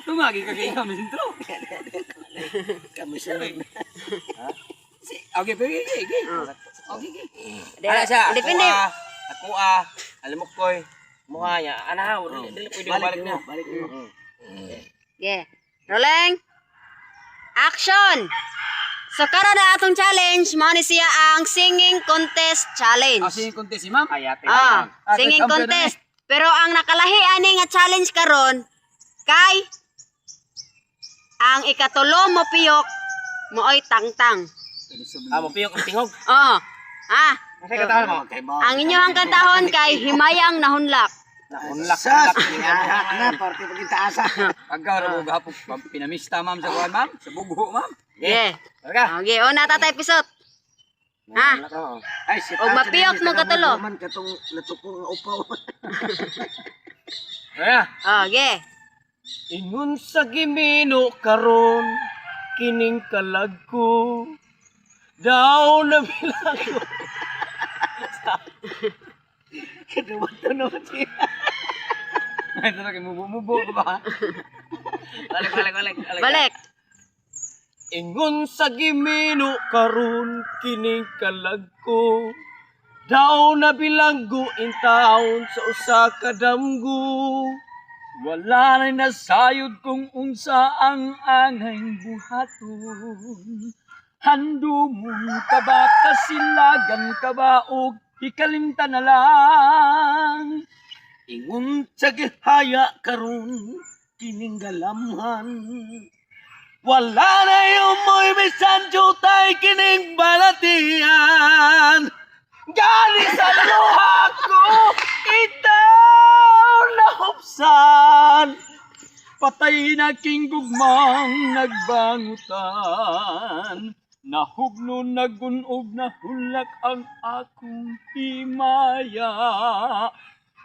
Tumagi ka kay kami sintro. Kami sunod. Okay, okay. Okay. Ana siya. Depende. Ako alam mo koy. Mukha niya. Ana, dili pwede balik na. Balik mo. Yeah. Rolling. Action. So karon na atong challenge mo ni siya ang singing contest challenge. Singing contest si ma'am. Ayate. Singing contest. Pero ang nakalahi ani nga challenge karon kay ang ikatulo mo piyok mo oy tangtang. Mapiyok ang tingog. Oo. Kasi katahan mo. Ang inyong kantahon kay Himayang Nahunlak. Sas! Na, parte pagkitaasa. Pagka mo gahapon pinamista ma'am sa kuan ma'am, sa bugo ma'am. Yeah. Talaga. Okay, una tatay pisot. Ay, si Og mapiyok mo katulo. Man katong natukong upaw. Kaya. Okay. Ingon sa gimino karon kining kalag ko. Daw na bilang ko. Kadumat-tunod siya. Ito na kay mubo ko ba? Balik. Ingon sa gimino karon kining kalag ko. Daw na bilanggo in taon sa usa ka damgo. Wala na nasayod kung unsa ang angay buhaton. Handumon ka ba kasilagan ka ba og ikalimta na lang. Ingon sa gihaya karon kining galamhan. Wala na yung mo'y bisan jutay kining balatian. Gali sa luha ko, itaw na hupsan. Patay na king gugmang nagbangutan. Nahugno nagunog na hulak ang akong himaya.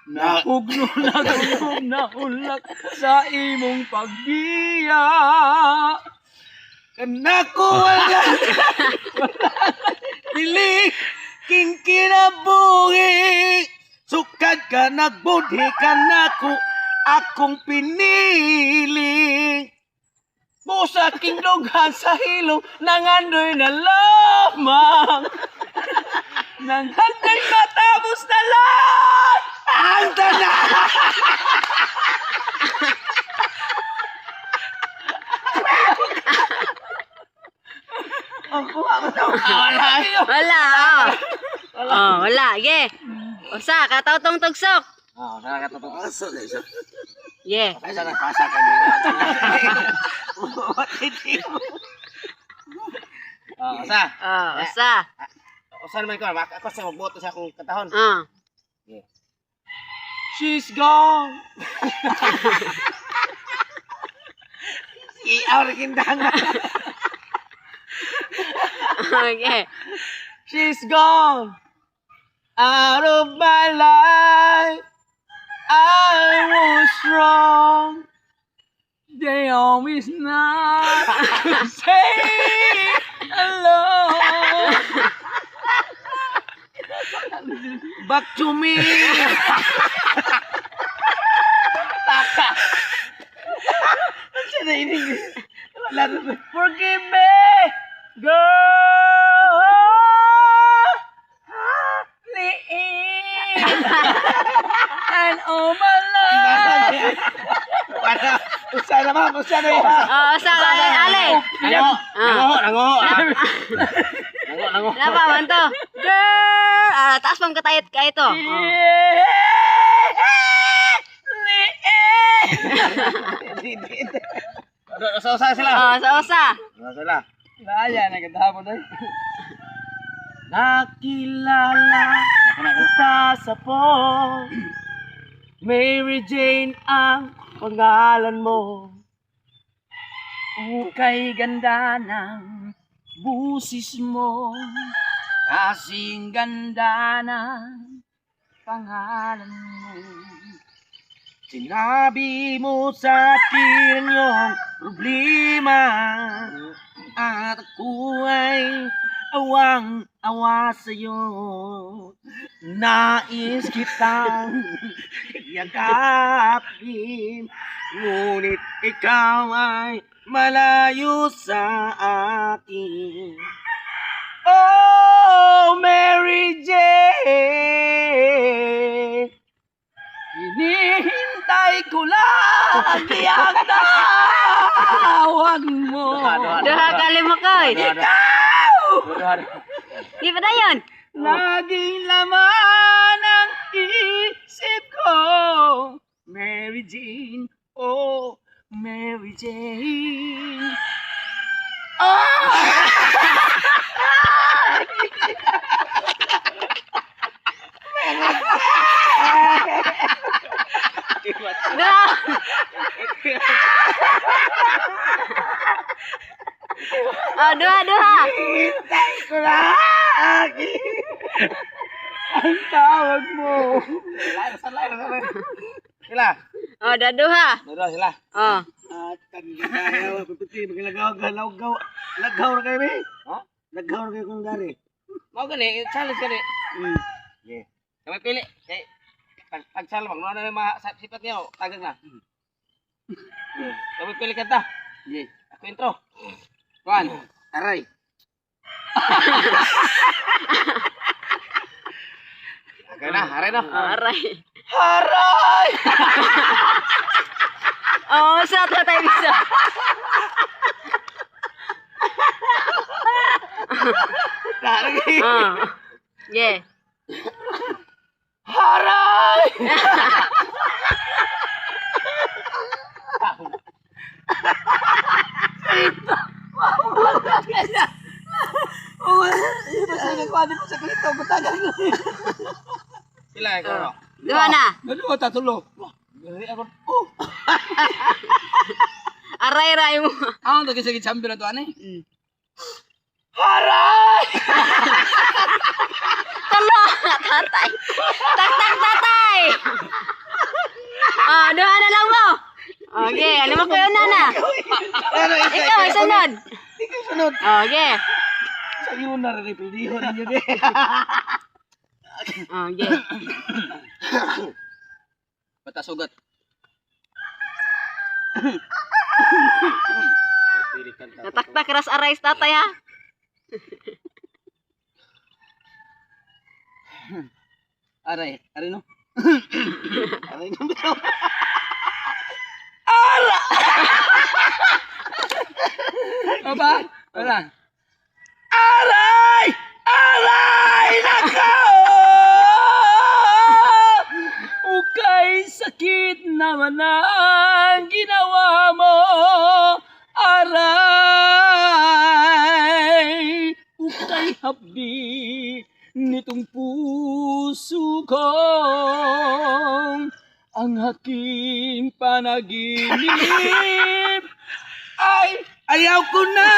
Nahugno nagunog na hulak sa imong pagbiya. Kanako wala dili king kinabuhi. Sukad ka nagbudhi ka nako akong pinili. Busa king dughan sa hilong nangandoy na lamang. Nanghanday matapos na lang. Ang tanan! Wala. Wala. Yeah. Usa katawtong tugsok. Aso na siya. Yeah. Ay, sana pasa ka niya. Usa. Usa. Usa naman ko. Ako sa magboto sa akong katahon. She's gone. Iaw rin kindangan. Okay. She's gone out of my life. I was wrong. They always not say alone. Back to me. Forgive me, girl. And all my life. Usa na ma'am, usa na yun. Usa ka ale. Nango. Napa man to? Girl, taas pang katayot ka ito. Usa sila. Usa. Sila. Laya na kadahapon doy. Nakilala kita sa phone. Mary Jane ang pangalan mo. Ukay ganda ng busis mo. Kasing ganda ng pangalan mo. Sinabi mo sa akin ang iyong problema. At ako ay awang-awa sa'yo. Nais kitang yakapin, ngunit ikaw ay malayo sa akin. Oh, Mary Jane, hinihintay ko lagi ang tawag mo. Duha ka lima koy. Di ba na yun? Laging laman ang isip ko. Mary Jane, oh, Mary Jane. Duha. Oh, duha. Hintay ko lagi ang tawag mo. Sila. Oh, duha. Duro sila. Oh. At tanda tayo, puputi, maglagaw ka, lagaw na kayo, eh. Ha? Lagaw na kayo kung dari. Mau gani, challenge gani. Yeah. Kami pili. Kay pag-challenge mo na mga sipat niyo, tagag na. Kami pili kanta. Yeah. Ako intro. Kuan, aray. Okay na, hare na. Aray. Haray! Oh, sa tatay bisa. Dari! Yeah. Haray! Sila ko. Duha na. Ano ta tulo? Dili ako. Aray mo. Ang sige champion na to ani. Haray! Talo, tatay. Tak tatay. Oh, duha na lang mo. Okay, alam mo ko yun na. Ano, Ikaw, ay sunod. Ikaw sunod. Okay. Sa'yo na rin, pildiho ninyo din. Okay. Bata sugat. Nataktak ras aray sa tatay ha. Aray, aray no. Aray na bitaw. Aba, wala. Aray! Aray! Nakaw! Ukay sakit naman ang ginawa mo. Aray! Ukay hapdi nitong puso ko. Ang aking panaginip ay ayaw ko na!